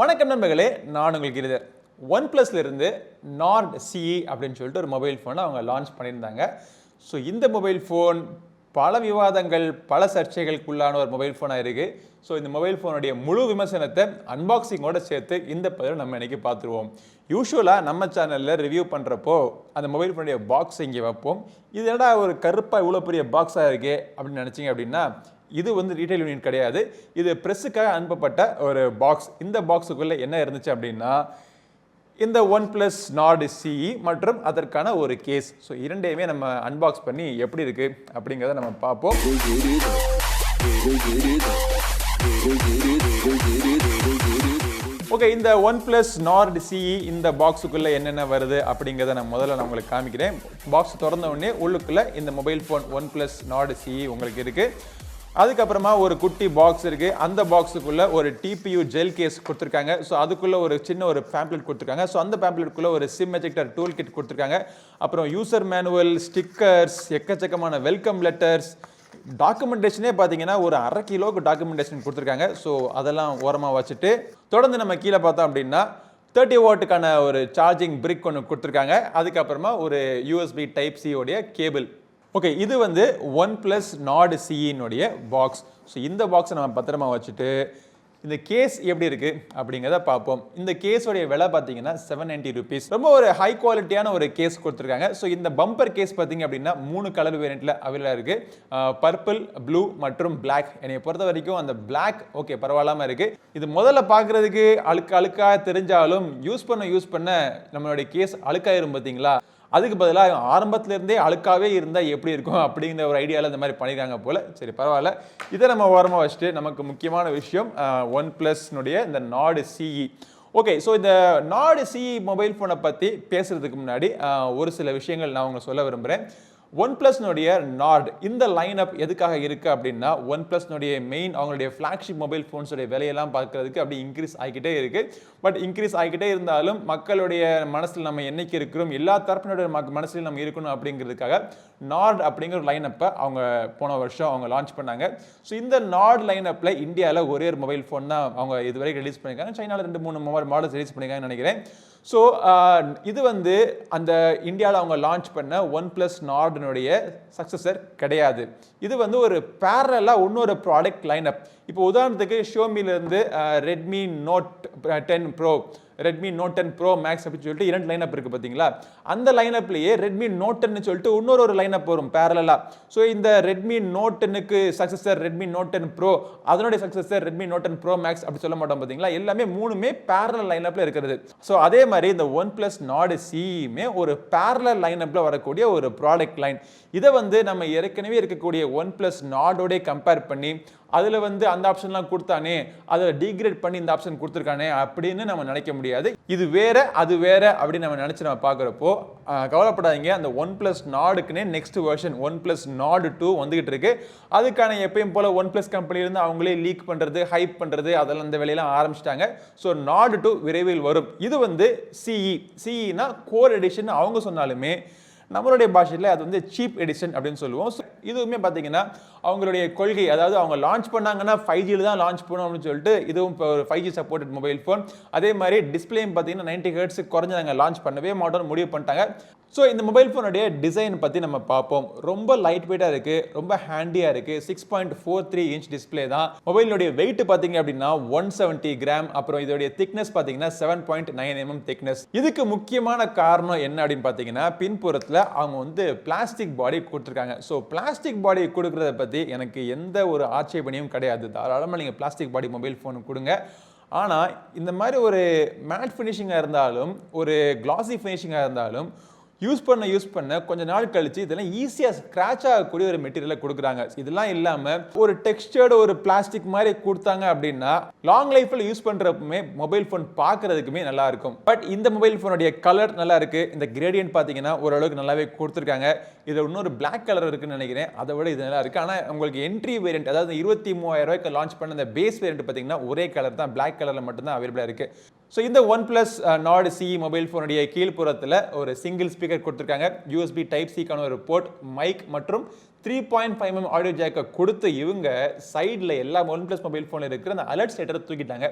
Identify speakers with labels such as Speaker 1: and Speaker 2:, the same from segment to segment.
Speaker 1: வணக்கம் நண்பர்களே, நான் உங்கள் கிரிதர். OnePlusல இருந்து Nord CE அப்படின்னு சொல்லிட்டு ஒரு மொபைல் ஃபோனை அவங்க லான்ச் பண்ணியிருந்தாங்க. ஸோ இந்த மொபைல் ஃபோன் பல விவாதங்கள், பல சர்ச்சைகளுக்குள்ளான ஒரு மொபைல் ஃபோனாக இருக்குது. ஸோ இந்த மொபைல் ஃபோனுடைய முழு விமர்சனத்தை அன்பாக்சிங்கோடு சேர்த்து இந்த பதிவில் நம்ம இன்றைக்கி பார்த்துருவோம். யூஸ்வலாக நம்ம சேனலில் ரிவ்யூ பண்ணுறப்போ அந்த மொபைல் ஃபோனுடைய பாக்ஸ் இங்கே வைப்போம். இது என்னடா ஒரு கருப்பாக இவ்வளோ பெரிய பாக்ஸாக இருக்கே அப்படின்னு நினச்சிங்க அப்படின்னா, இது வந்து ரீட்டைல் யூனிட் கிடையாது. இது ப்ரெஸ்ஸுக்காக அனுப்பப்பட்ட ஒரு பாக்ஸ். இந்த பாக்ஸுக்குள்ளே என்ன இருந்துச்சு அப்படின்னா, இந்த OnePlus Nord CE மற்றும் அதற்கான ஒரு கேஸ். ஸோ இரண்டையுமே நம்ம அன்பாக்ஸ் பண்ணி எப்படி இருக்குது அப்படிங்கிறத நம்ம பார்ப்போம். ஓகே, இந்த OnePlus Nord CE இந்த பாக்ஸுக்குள்ளே என்னென்ன வருது அப்படிங்கிறத நான் முதல்ல உங்களுக்கு காமிக்கிறேன். பாக்ஸ் திறந்த உடனே உள்ளுக்குள்ளே இந்த mobile phone OnePlus Nord CE உங்களுக்கு இருக்குது. அதுக்கப்புறமா ஒரு குட்டி பாக்ஸ் இருக்குது. அந்த பாக்ஸுக்குள்ளே ஒரு TPU ஜெல் கேஸ் கொடுத்துருக்காங்க. ஸோ அதுக்குள்ளே ஒரு சின்ன ஒரு பேம்ப்ளெட் கொடுத்துருக்காங்க. ஸோ அந்த பேம்ப்ளெட்டுக்குள்ளே ஒரு சிம் எஜெக்டர் டூல் கிட் கொடுத்துருக்காங்க. அப்புறம் யூசர் மேனுவல், ஸ்டிக்கர்ஸ், எக்கச்சக்கமான வெல்கம் லெட்டர்ஸ், டாக்குமெண்டேஷனே பார்த்தீங்கன்னா ஒரு 1/2 கிலோவுக்கு டாக்குமெண்டேஷன் கொடுத்துருக்காங்க. ஸோ அதெல்லாம் ஓரமாக வச்சுட்டு தொடர்ந்து நம்ம கீழே பார்த்தோம் அப்படின்னா 30 வாட்டுக்கான ஒரு சார்ஜிங் பிரிக் ஒன்று கொடுத்துருக்காங்க. அதுக்கப்புறமா ஒரு USB Type-C உடைய கேபிள். ஓகே, இது வந்து OnePlus Nord CE-னுடைய பாக்ஸ். ஸோ இந்த பாக்ஸை நம்ம பத்திரமா வச்சுட்டு இந்த கேஸ் எப்படி இருக்குது அப்படிங்கிறத பார்ப்போம். இந்த கேஸோடைய விலை பார்த்தீங்கன்னா 790 rupees. ரொம்ப ஒரு ஹை குவாலிட்டியான ஒரு கேஸ் கொடுத்துருக்காங்க. ஸோ இந்த பம்பர் கேஸ் பார்த்தீங்க அப்படின்னா 3 கலர் வேரியண்ட்டில் அவைலபிளாக இருக்குது. பர்பிள், ப்ளூ மற்றும் பிளாக். என்னை பொறுத்த வரைக்கும் அந்த பிளாக் ஓகே பரவாயில்லாமல் இருக்குது. இது முதல்ல பார்க்குறதுக்கு அழுக்காக தெரிஞ்சாலும் யூஸ் பண்ண நம்மளுடைய கேஸ் அழுக்காயிரும் பார்த்தீங்களா. அதுக்கு பதிலாக ஆரம்பத்திலேருந்தே அழுக்காவே இருந்தால் எப்படி இருக்கும் அப்படிங்கிற ஒரு ஐடியாவில் இந்த மாதிரி பண்ணியிருக்காங்க போல். சரி பரவாயில்ல, இதை நம்ம ஓரமாக வச்சுட்டு நமக்கு முக்கியமான விஷயம் OnePlusனுடைய இந்த Nord CE. ஓகே, ஸோ இந்த Nord CE மொபைல் ஃபோனை பற்றி பேசுகிறதுக்கு முன்னாடி ஒரு சில விஷயங்கள் நான் உங்களுக்கு சொல்ல விரும்புகிறேன். OnePlusனுடைய Nord இந்த லைனப் எதுக்காக இருக்குது அப்படின்னா, OnePlusனுடைய மெயின் அவங்களுடைய ஃப்ளாக்ஷிப் மொபைல் ஃபோன்ஸுடைய விலையெல்லாம் பார்க்கறதுக்கு அப்படி இன்க்ரீஸ் ஆகிக்கிட்டே இருக்குது. பட் இன்க்ரீஸ் ஆகிக்கிட்டே இருந்தாலும் மக்களுடைய மனசில் நம்ம என்னைக்கு இருக்கிறோம், எல்லா தரப்பினுடைய மனசில் நம்ம இருக்கணும் அப்படிங்கிறதுக்காக Nord அப்படிங்கிற ஒரு லைனப்பை அவங்க போன வருஷம் அவங்க லான்ச் பண்ணாங்க. ஸோ இந்த Nord லைனப்பில் இந்தியாவில் ஒரே ஒரு மொபைல் ஃபோன் தான் அவங்க இதுவரைக்கும் ரிலீஸ் பண்ணியிருக்காங்க. சைனாவில் 2-3 மாடல்ஸ் ரிலீஸ் பண்ணியிருக்காங்கன்னு நினைக்கிறேன். ஸோ இது வந்து அந்த இந்தியாவில் அவங்க லான்ச் பண்ண OnePlus Nordனுடைய சக்சஸர் கிடையாது. இது வந்து ஒரு பேரலாக இன்னொரு ப்ராடக்ட் லைனப். இப்போ உதாரணத்துக்கு ஷோமிலேருந்து Redmi Note 10 Pro, Redmi Note 10 Pro Max அப்படின்னு சொல்லிட்டு 2 லைனப் இருக்குது பார்த்தீங்களா. அந்த லைனப்லேயே ரெட்மி நோட் 10 சொல்லிட்டு இன்னொரு லைனப் வரும் பேரலாக. ஸோ இந்த ரெட்மி நோட் 10க்கு சக்சஸர் ரெட்மி நோட் 10 ப்ரோ, அதனுடைய successor Redmi Note 10 Pro Max அப்படி சொல்ல மாட்டோம் பார்த்தீங்களா. எல்லாமே 3மே பேரலல் லைனப்பில் இருக்கிறது. ஸோ அதே மாதிரி இந்த OnePlus Nord CE-மே ஒரு பேரலல் லைனப்பில் வரக்கூடிய ஒரு ப்ராடக்ட் லைன். இதை வந்து நம்ம ஏற்கனவே இருக்கக்கூடிய OnePlus Nordோட கம்பேர் பண்ணி அதில் வந்து அந்த ஆப்ஷன்லாம் கொடுத்தானே, அதை டீக்ரேட் பண்ணி இந்த ஆப்ஷன் கொடுத்துருக்கானே அப்படின்னு நம்ம நினைக்க முடியாது. இது வேற அது வேற அப்படின்னு நம்ம நினச்சி நம்ம பார்க்குறப்போ கவலைப்படாதீங்க. அந்த OnePlus Nordக்குனே நெக்ஸ்ட் வெர்ஷன் OnePlus Nord 2 வந்துகிட்டு இருக்கு. அதுக்கான எப்பயும் போல OnePlus கம்பெனிலேருந்து அவங்களே லீக் பண்ணுறது, ஹைப் பண்ணுறது, அதெல்லாம் அந்த வேலையெல்லாம் ஆரம்பிச்சிட்டாங்க. ஸோ Nord 2 விரைவில் வரும். இது வந்து CE-னா கோர் எடிஷன் அவங்க சொன்னாலுமே நம்மளுடைய பாஷையில் அது வந்து சீப் எடிஷன் அப்படின்னு சொல்லுவோம். ஸோ இதுவுமே பார்த்தீங்கன்னா அவங்களுடைய கொள்கை, அதாவது அவங்க லான்ச் பண்ணாங்கன்னா 5Gயில் தான் லான்ச் பண்ணணும் அப்படின்னு சொல்லிட்டு இதுவும் இப்போ ஒரு 5G சப்போர்ட்டட் மொபைல் ஃபோன். அதே மாதிரி டிஸ்பிளேயும் பார்த்தீங்கன்னா 90 Hz குறைஞ்சு நாங்கள் லான்ச் பண்ணவே மாட்டோம்னு முடிவு பண்ணிட்டாங்க. ஸோ இந்த மொபைல் ஃபோனுடைய டிசைன் பற்றி நம்ம பார்ப்போம். ரொம்ப லைட் வெயிட்டாக இருக்குது, ரொம்ப ஹேண்டியாக இருக்குது. 6.43 இன்ச் டிஸ்பிளே தான். மொபைலுடைய வெயிட் பார்த்தீங்க அப்படின்னா 170 கிராம். அப்புறம் இதோடைய திக்னஸ் பார்த்தீங்கன்னா 7.9 mm திக்னஸ். இதுக்கு முக்கியமான காரணம் என்ன அப்படின்னு பார்த்தீங்கன்னா, பின்புறத்தில் அவங்க வந்து பிளாஸ்டிக் பாடி கொடுத்துருக்காங்க. ஸோ பிளாஸ்டிக் பாடி கொடுக்குறத பற்றி எனக்கு எந்த ஒரு ஆட்சேபனையும் கிடையாது. தாராளமாக நீங்கள் பிளாஸ்டிக் பாடி மொபைல் ஃபோனு கொடுங்க. ஆனால் இந்த மாதிரி ஒரு மேட் ஃபினிஷிங்காக இருந்தாலும், ஒரு கிளாசி ஃபினிஷிங்காக இருந்தாலும் யூஸ் பண்ண கொஞ்ச நாள் கழிச்சு இதெல்லாம் ஈஸியாக ஸ்க்ராட்ச் ஆகக்கூடிய ஒரு மெட்டீரியலை கொடுக்குறாங்க. இதெல்லாம் இல்லாமல் ஒரு டெக்ஸ்டர்டு ஒரு பிளாஸ்டிக் மாதிரி கொடுத்தாங்க அப்படின்னா லாங் லைஃப்பில் யூஸ் பண்ணுறப்பமே மொபைல் ஃபோன் பார்க்குறதுக்குமே நல்லா இருக்கும். பட் இந்த மொபைல் ஃபோனுடைய கலர் நல்லா இருக்குது. இந்த கிரேடியன்ட் பார்த்தீங்கன்னா ஓரளவுக்கு நல்லாவே கொடுத்துருக்காங்க. இதில் இன்னொரு பிளாக் கலர் இருக்குன்னு நினைக்கிறேன், அதை விட இது நல்லா இருக்குது. ஆனால் உங்களுக்கு என்ட்ரி வேரியன்ட், அதாவது 23,000 ரூபாய்க்கு லான்ச் பண்ண இந்த பேஸ் வேரியன்ட் பார்த்தீங்கன்னா ஒரே கலர் தான், பிளாக் கலரில் மட்டும்தான் அவைலபிளாக இருக்குது. ஸோ இந்த OnePlus Nord CE மொபைல் ஃபோனுடைய கீழ்ப்புறத்தில் ஒரு சிங்கிள் ஸ்பீக்கர் கொடுத்துருக்காங்க. USB Type-Cக்கான ஒரு போர்ட், மைக் மற்றும் 3.5 mm ஆடியோ ஜாக்கை கொடுத்து இவங்க சைடில் எல்லா OnePlus மொபைல் ஃபோனில் இருக்கிற அந்த அலர்ட் ஸ்டேட்டரை தூக்கிட்டாங்க.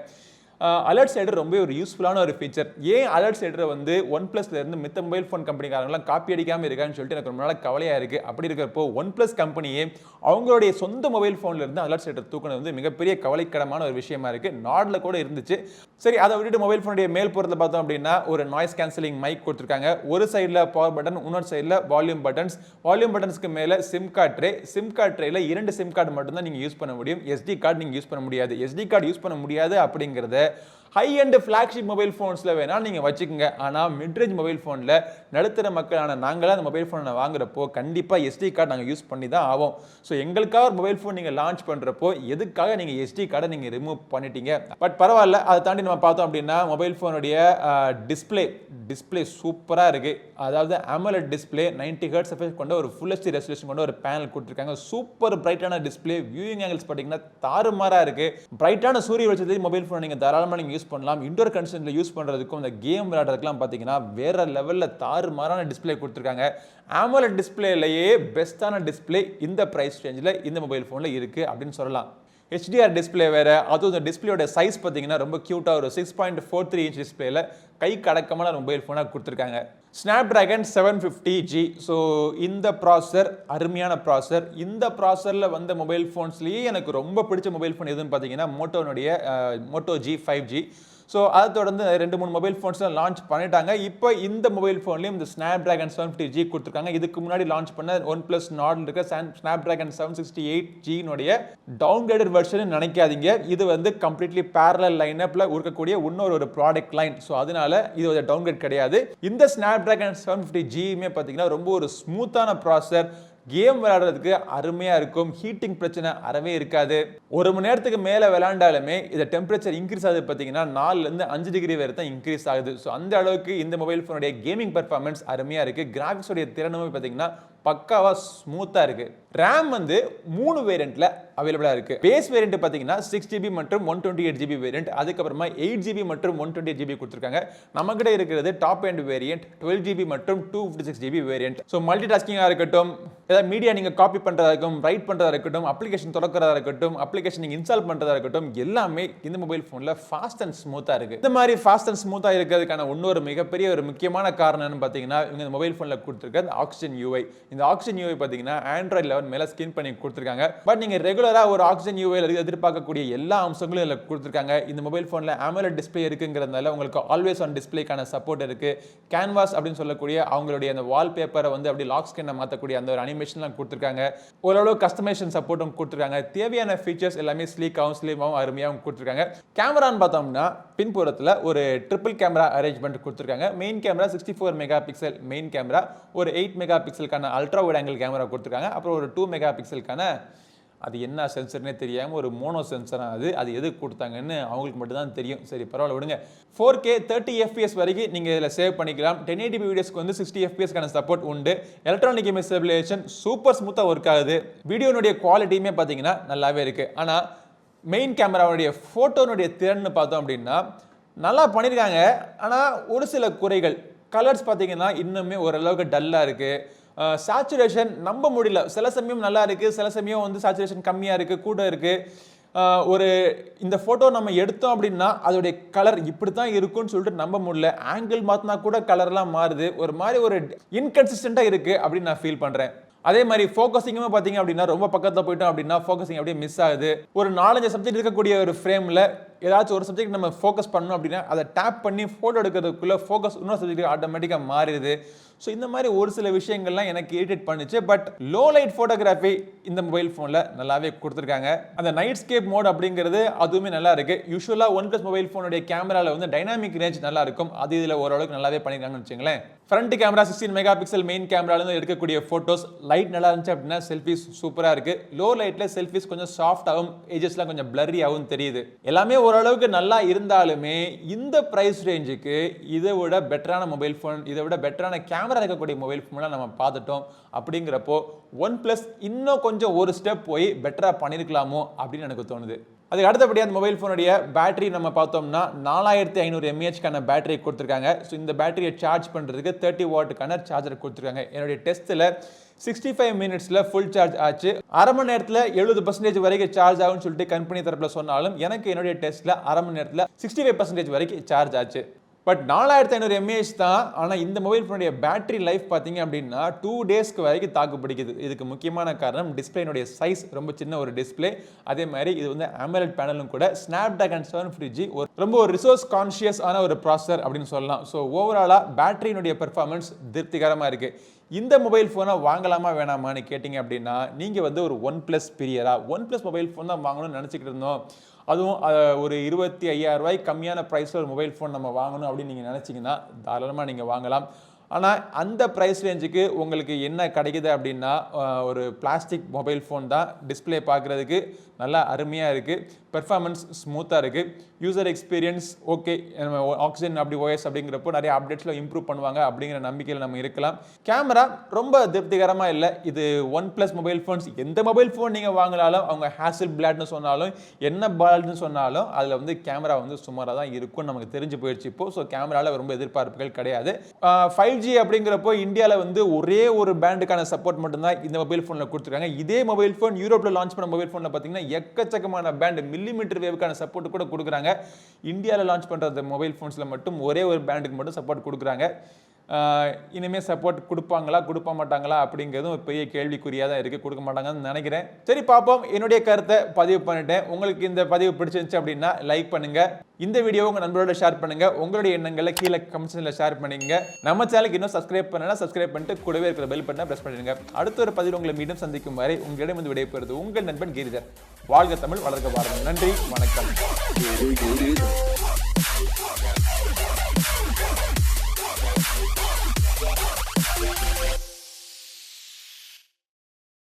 Speaker 1: அலர்ட் ஷேடர் ரொம்ப ஒரு யூஸ்ஃபுல்லான ஒரு ஃபீச்சர். ஏன் அலர்ட் ஷேடரை வந்து OnePlusல இருந்து மித்த மொபைல் ஃபோன் கம்பெனிக்காரங்களாம் காப்பி அடிக்காமல் இருக்கான்னு சொல்லிட்டு எனக்கு ரொம்ப நாள் கவலையாக இருக்குது. அப்படி இருக்கிறப்போ OnePlus கம்பெனியே அவங்களுடைய சொந்த மொபைல் ஃபோனில் இருந்து அலர்ட் ஷேடர் தூக்கினது வந்து மிகப்பெரிய கவலைக்கிடமான ஒரு விஷயமா இருக்குது. நாடில் கூட இருந்துச்சு. சரி, அதை விட்டுட்டு மொபைல் ஃபோனுடைய மேல் புறத்தில் பார்த்தோம் அப்படின்னா ஒரு நாய்ஸ் கேன்சலிங் மைக் கொடுத்துருக்காங்க. ஒரு சைடில் பவர் பட்டன், இன்னொரு சைடில் வால்யூம் பட்டன்ஸ்க்கு மேலே சிம் கார்டு ட்ரேல 2 சிம் கார்டு மட்டும்தான் நீங்கள் யூஸ் பண்ண முடியும். SD கார்டு நீங்கள் யூஸ் பண்ண முடியாது. SD கார்டு யூஸ் பண்ண முடியாது அப்படிங்கிறத ஹை அண்ட் ஃபிளாக்ஷிப் மொபைல் ஃபோன்ஸில் வேணால் நீங்கள் வச்சுக்கோங்க. ஆனால் மிட்ரேஞ்ச் மொபைல் ஃபோனில் நடுத்தர மக்களான நாங்களாம் அந்த மொபைல் ஃபோனை வாங்குறப்போ கண்டிப்பாக SD கார்டு நாங்கள் யூஸ் பண்ணி தான் ஆகும். ஸோ எங்களுக்காக ஒரு மொபைல் ஃபோன் நீங்கள் லான்ச் பண்ணுறப்போ எதுக்காக நீங்கள் SD கார்டை நீங்கள் ரிமூவ் பண்ணிட்டீங்க? பட் பரவாயில்ல, அதை தாண்டி நம்ம பார்த்தோம் அப்படின்னா மொபைல் ஃபோனுடைய டிஸ்பிளே சூப்பராக இருக்குது. அதாவது AMOLED டிஸ்பிளே 90 Hz கொண்ட ஒரு ஃபுல் HD ரெசல்யூஷன் கொண்ட ஒரு பேனல் கொடுத்துருக்காங்க. சூப்பர் பிரைட்டான டிஸ்பிளே. வியூயிங் ஆங்கிள்ஸ் பார்த்தீங்கன்னா தாறுமாறாக இருக்குது. பிரைட்டான சூரிய வெளிச்சத்தில் மொபைல் ஃபோனை நீங்கள் தாராளமாக நீங்கள் யூஸ் பண்ணலாம். இன்டோர் கண்டிஷனில் யூஸ் பண்ணுறதுக்கும் இந்த கேம் விளையாடுறதுக்குலாம் பார்த்தீங்கன்னா வேற லெவலில் தாறுமாறான டிஸ்பிளே கொடுத்துருக்காங்க. AMOLED டிஸ்பிளேலையே பெஸ்ட்டான டிஸ்பிளே இந்த ப்ரைஸ் ரேஞ்சில் இந்த மொபைல் ஃபோனில் இருக்குது அப்படின்னு சொல்லலாம். HDR டிஸ்பிளே வேறு. அதுவும் இந்த டிஸ்பிளேயோட சைஸ் பார்த்தீங்கன்னா ரொம்ப க்யூட்டாக ஒரு 6.43 இன்ச் டிஸ்பிளேல கை கடக்கமான மொபைல் ஃபோனாக கொடுத்துருக்காங்க. Snapdragon 750G. ஸோ இந்த ப்ராசஸர் அருமையான ப்ராசஸர். இந்த ப்ராசஸரில் வந்த மொபைல் ஃபோன்ஸ்லேயே எனக்கு ரொம்ப பிடிச்ச மொபைல் ஃபோன் எதுன்னு பார்த்தீங்கன்னா மோட்டோ G5G. ஸோ அதை தொடர்ந்து 2-3 மொபைல் ஃபோன்ஸ்லாம் லான்ச் பண்ணிட்டாங்க. இப்போ இந்த மொபைல் ஃபோன்லேயும் இந்த Snapdragon 750G கொடுத்துருக்காங்க. இதுக்கு முன்னாடி லான்ச் பண்ண OnePlus Nord இருக்க Snapdragon 768G டவுன்கிரேடட் வெர்ஷன் நினைக்காதீங்க. இது வந்து கம்ப்ளீட்லி பேரலல் லைனப்ல இருக்கக்கூடிய இன்னொரு ப்ராடக்ட் லைன். ஸோ அதனால இது ஒரு டவுன்கிரேட் கிடையாது. இந்த Snapdragon 750G பார்த்தீங்கன்னா ரொம்ப ஒரு ஸ்மூத்தான ப்ராசஸர். கேம் விளையாடுறதுக்கு அருமையாக இருக்கும். ஹீட்டிங் பிரச்சனை அறவே இருக்காது. 1 மணி நேரத்துக்கு மேலே விளையாண்டாலுமே இந்த டெம்பரேச்சர் இன்க்ரீஸ் ஆகுது பார்த்தீங்கன்னா 4லேருந்து 5 டிகிரி வரை தான் இன்க்ரீஸ் ஆகுது. ஸோ அந்த அளவுக்கு இந்த மொபைல் ஃபோனுடைய கேமிங் பர்ஃபார்மன்ஸ் அருமையாக இருக்குது. கிராஃபிக்ஸோடைய திறனுமே பார்த்தீங்கன்னா பக்காவாக ஸ்மூத்தாக இருக்குது. ரேம் வந்து 3 வேரியண்ட்டில் அவைலபிளாக இருக்குது. பேஸ் வேரியண்ட் பார்த்தீங்கன்னா 6GB மற்றும் 128GB வேரியண்ட். அதுக்கப்புறமா 8GB மற்றும் 128GB கொடுத்துருக்காங்க. நம்மகிட்ட இருக்கிறது டாப் எண்ட் வேரியண்ட் 12GB மற்றும் 256GB வேரியண்ட். ஸோ மல்டி டாஸ்கிங்காக இருக்கட்டும், ஏதாவது மீடியா நீங்கள் காப்பி பண்ணுறதா இருக்கட்டும், ரைட் பண்ணுறதா இருக்கட்டும், அப்ளிகேஷன் திறக்கிறதா இருக்கட்டும், அப்ளிகேஷன் நீங்கள் இன்ஸ்டால் பண்ணுறதா இருக்கட்டும், எல்லாமே இந்த மொபைல் ஃபோனில் ஃபாஸ்ட் அண்ட் ஸ்மூத்தாக இருக்குது. இந்த மாதிரி ஃபாஸ்ட் அண்ட் ஸ்மூத்தாக இருக்கிறதுக்கான இன்னொரு மிகப்பெரிய ஒரு முக்கியமான காரணம் என்னன்னு பார்த்தீங்கன்னா இவங்க இந்த மொபைல் ஃபோனில் கொடுத்துருக்க OxygenOS. இந்த OxygenOS பார்த்தீங்கன்னா Android 11 மேலே ஸ்கின் பண்ணி கொடுத்துருக்காங்க. பட் நீங்கள் ரெகுலராக ஒரு OxygenOS எதிர்பார்க்கக்கூடிய எல்லா அம்சங்களும் இதில் கொடுத்துருக்காங்க. இந்த மொபைல் ஃபோனில் AMOLED டிஸ்பிளே இருக்குங்கிறதுனால உங்களுக்கு ஆல்வேஸ் ஆன் டிஸ்பிளேக்கான சப்போர்ட் இருக்குது. கேன்வாஸ் அப்படின்னு சொல்லக்கூடிய அவங்களுடைய அந்த வால்பேப்பரை வந்து அப்படி லாக் ஸ்கின்னை மாற்றக்கூடிய அந்த ஒரு அனிமேஷன்லாம் கொடுத்துருக்காங்க. ஓரளவு கஸ்டமைசேஷன் சப்போர்ட்டும் கொடுத்துருக்காங்க. தேவையான ஃபீச்சர்ஸ் எல்லாமே ஸ்லீமாகவும் அருமையாகவும் கொடுத்துருக்காங்க. கேமரான்னு பார்த்தோம்னா பின்புறத்தில் ஒரு ட்ரிபிள் கேமரா அரேஞ்ச்மெண்ட் கொடுத்துருக்காங்க. Main camera 64 megapixel main camera, ஒரு 8 மெகா பிக்சலுக்கான அல்ட்ரா வைட் ஆங்கிள் கேமரா கொடுத்துருக்காங்க. அப்புறம் ஒரு 2 மெகா பிக்சலுக்கான அது என்ன சென்சர்னே தெரியாமல் ஒரு மோனோ சென்சராக அது எது கொடுத்தாங்கன்னு அவங்களுக்கு மட்டும் தான் தெரியும். சரி பரவாயில்ல விடுங்க. 4K 30 FPS வரைக்கும் நீங்கள் இதில் சேவ் பண்ணிக்கலாம். 1080p வீடியோஸ்க்கு வந்து 60 FPSக்கான சப்போர்ட் உண்டு. எலக்ட்ரானிக் இமேஜ் ஸ்டெபிலைசேஷன் சூப்பர் ஸ்மூத்தாக ஒர்க் ஆகுது. வீடியோனுடைய குவாலிட்டியுமே பார்த்தீங்கன்னா நல்லாவே இருக்குது. ஆனால் மெயின் கேமராவுடைய ஃபோட்டோனுடைய திறன்னு பார்த்தோம் அப்படின்னா நல்லா பண்ணியிருக்காங்க. ஆனால் ஒரு சில குறைகள். கலர்ஸ் பார்த்தீங்கன்னா இன்னுமே ஓரளவுக்கு டல்லாக இருக்குது. சேச்சுரேஷன் நம்ப முடியல. சில சமயம் நல்லா இருக்குது, சில சமயம் வந்து சேச்சுரேஷன் கம்மியாக இருக்குது, கூட இருக்குது. ஒரு இந்த ஃபோட்டோ நம்ம எடுத்தோம் அப்படின்னா அதோடைய கலர் இப்படி தான் இருக்கும்னு சொல்லிட்டு நம்ப முடியல. ஆங்கிள் மாற்றினா கூட கலர்லாம் மாறுது. ஒரு மாதிரி ஒரு இன்கன்சிஸ்டண்ட்டாக இருக்குது அப்படின்னு நான் ஃபீல் பண்ணுறேன். அதே மாதிரி ஃபோக்கஸிங்குமே பார்த்தீங்க அப்படின்னா ரொம்ப பக்கத்தில் போயிட்டோம் அப்படின்னா ஃபோக்கஸிங் அப்படியே மிஸ் ஆகுது. ஒரு 4-5 சப்ஜெக்ட் இருக்கக்கூடிய ஒரு ஃப்ரேமில் ஏதாச்சும் ஒரு சப்ஜெக்ட் நம்ம ஃபோக்கஸ் பண்ணணும் அப்படின்னா அதை டேப் பண்ணி ஃபோட்டோ எடுக்கிறதுக்குள்ளே ஃபோக்கஸ் இன்னொரு சப்ஜெக்ட் ஆட்டோமேட்டிக்காக மாறிடுது. ஸோ இந்த மாதிரி ஒரு சில விஷயங்கள்லாம் எனக்கு இரிட்டேட் பண்ணுச்சு. பட் லோ லைட் ஃபோட்டோகிராஃபி இந்த மொபைல் ஃபோனில் நல்லாவே கொடுத்துருக்காங்க. அந்த நைட் ஸ்கேப் மோட் அப்படிங்கிறது அதுவுமே நல்லா இருக்கு. யூஸ்வலாக OnePlus மொபைல் ஃபோனுடைய கேமராவில் வந்து டைனாமிக் ரேஞ்ச் நல்லா இருக்கும். அது இதில் ஓரளவுக்கு நல்லாவே பண்ணியிருக்காங்கன்னு வச்சுங்களேன். Front camera 16 megapixel main கேமராலேருந்து எடுக்கக்கூடிய ஃபோட்டோஸ் லைட் நல்லா இருந்துச்சு அப்படின்னா செல்ஃபிஸ் சூப்பராக இருக்கு. லோ லைட்டில் செல்ஃபிஸ் கொஞ்சம் சாஃப்டாகவும் ஏஜஸ்லாம் கொஞ்சம் பிளரியாகவும் தெரியுது. எல்லாமே ஓரளவுக்கு நல்லா இருந்தாலுமே இந்த ப்ரைஸ் ரேஞ்சுக்கு இதை விட பெட்டரான மொபைல் ஃபோன், இதை விட பெட்டரான கேமரா இருக்கக்கூடிய மொபைல் ஃபோன்லாம் நம்ம பார்த்துட்டோம். அப்படிங்கிறப்போ OnePlus இன்னும் கொஞ்சம் ஒரு ஸ்டெப் போய் பெட்டராக பண்ணியிருக்கலாமோ அப்படின்னு எனக்கு தோணுது. அதுக்கு அடுத்தபடியாக அந்த மொபைல் ஃபோனுடைய பேட்டரி நம்ம பார்த்தோம்னா 4500 mAhக்கான பேட்டரி கொடுத்துருக்காங்க. ஸோ இந்த பேட்டரியை சார்ஜ் பண்ணுறதுக்கு 30 வாட்டுக்கான சார்ஜர் கொடுத்துருக்காங்க. என்னுடைய டெஸ்ட்டில் 65 மினிட்ஸ்ல ஃபுல் சார்ஜ் ஆச்சு. அரை மணி நேரத்துல 70% வரைக்கும் சார்ஜ் ஆகும்னு சொல்லிட்டு கம்பெனி தரப்புல சொன்னாலும் எனக்கு என்னுடைய டெஸ்ட்ல அரை மணி நேரத்துல 65% வரைக்கும் சார்ஜ் ஆச்சு. பட் 4500 mAh தான். ஆனால் இந்த மொபைல் ஃபோனுடைய பேட்டரி லைஃப் பார்த்தீங்க அப்படின்னா 2 டேஸ்க்கு வரைக்கும் தாக்கு பிடிக்குது. இதுக்கு முக்கியமான காரணம் டிஸ்பிளேனுடைய சைஸ், ரொம்ப சின்ன ஒரு டிஸ்பிளே. அதே மாதிரி இது வந்து AMOLED பேனலும் கூட. Snapdragon 750G ரொம்ப ஒரு ரிசோர்ஸ் கான்ஷியஸ் ஆன ஒரு ப்ராசஸர் அப்படின்னு சொல்லலாம். ஸோ ஓவராலாக பேட்டரியினுடைய பெர்ஃபார்மன்ஸ் திருப்திகரமாக இருக்கு. இந்த மொபைல் ஃபோனை வாங்கலாமா வேணாமான்னு கேட்டிங்க அப்படின்னா நீங்கள் வந்து ஒரு OnePlus பிரியரா, OnePlus மொபைல் ஃபோன் தான் வாங்கணும்னு நினச்சிக்கிட்டு இருந்தோம், அதுவும் ஒரு 25,000 ரூபாய்க்கு கம்மியான ப்ரைஸில் ஒரு மொபைல் ஃபோன் நம்ம வாங்கணும் அப்படின்னு நீங்கள் நினச்சிங்கன்னா தாராளமாக நீங்கள் வாங்கலாம். ஆனால் அந்த ப்ரைஸ் ரேஞ்சுக்கு உங்களுக்கு என்ன கிடைக்குது அப்படின்னா ஒரு பிளாஸ்டிக் மொபைல் ஃபோன் தான். டிஸ்பிளே பார்க்குறதுக்கு நல்லா அருமையாக இருக்குது, பெர்ஃபார்மன்ஸ் ஸ்மூத்தாக இருக்குது, யூசர் எக்ஸ்பீரியன்ஸ் ஓகே. நம்ம ஆக்சிஜன் அப்படி OS அப்படிங்கிறப்போ நிறைய அப்டேட்ஸில் இம்ப்ரூவ் பண்ணுவாங்க அப்படிங்கிற நம்பிக்கையில் நம்ம இருக்கலாம். கேமரா ரொம்ப திருப்திகரமாக இல்லை. இது OnePlus மொபைல் ஃபோன்ஸ், எந்த மொபைல் ஃபோன் நீங்கள் வாங்கினாலும் அவங்க ஹேசல் பிளாட்னு சொன்னாலும் என்ன பால்னு சொன்னாலும் அதில் வந்து கேமரா வந்து சுமாராக தான் இருக்கும், நமக்கு தெரிஞ்சு போயிடுச்சு இப்போது. ஸோ கேமராவில் ரொம்ப எதிர்பார்ப்புகள் கிடையாது. 5G அப்படிங்கிறப்போ இந்தியாவில் வந்து ஒரே ஒரு பேண்டுக்கான சப்போர்ட் மட்டும்தான் இந்த மொபைல் ஃபோனில் கொடுத்துருக்காங்க. இதே மொபைல் ஃபோன் யூரோப்பில் லான்ச் பண்ண மொபைல் ஃபோனில் பார்த்தீங்கன்னா எக்கச்சக்கமான பேண்ட், மில்லிமீட்டர் வேவுக்கான சப்போர்ட் கூட கொடுக்குறாங்க. இந்தியாவில் லான்ச் பண்ணுற மொபைல் ஃபோன்ஸில் மட்டும் ஒரே ஒரு பேண்டுக்கு மட்டும் சப்போர்ட் கொடுக்குறாங்க. இனிமேல் சப்போர்ட் கொடுப்பாங்களா கொடுக்க மாட்டாங்களா அப்படிங்கிறதும் ஒரு பெரிய கேள்விக்குறியாக தான் இருக்குது. கொடுக்க மாட்டாங்கன்னு நினைக்கிறேன். சரி பார்ப்போம். என்னுடைய கருத்தை பதிவு பண்ணிட்டேன். உங்களுக்கு இந்த பதிவு பிடிச்சிருந்துச்சு அப்படின்னா லைக் பண்ணுங்க, இந்த வீடியோ உங்கள் நண்பரோட ஷேர் பண்ணுங்க, உங்களுடைய எண்ணங்களை கீழே கமெண்ட்ஸில் ஷேர் பண்ணுங்க. நம்ம சேனலுக்கு இன்னும் சப்ஸ்கிரைப் பண்ணலாம், சப்ஸ்கிரைப் பண்ணிட்டு கூடவே இருக்கிற பெல் பட்டனை பிரஸ் பண்ணிடுங்க. அடுத்த ஒரு பதிவு உங்களை மீண்டும் சந்திக்கும் வரை உங்களிடம் வந்து விடைபெறுவது உங்கள் நண்பன் கிரிதர். வாழ்க தமிழ், வளர்க பாரதம். நன்றி, வணக்கம்.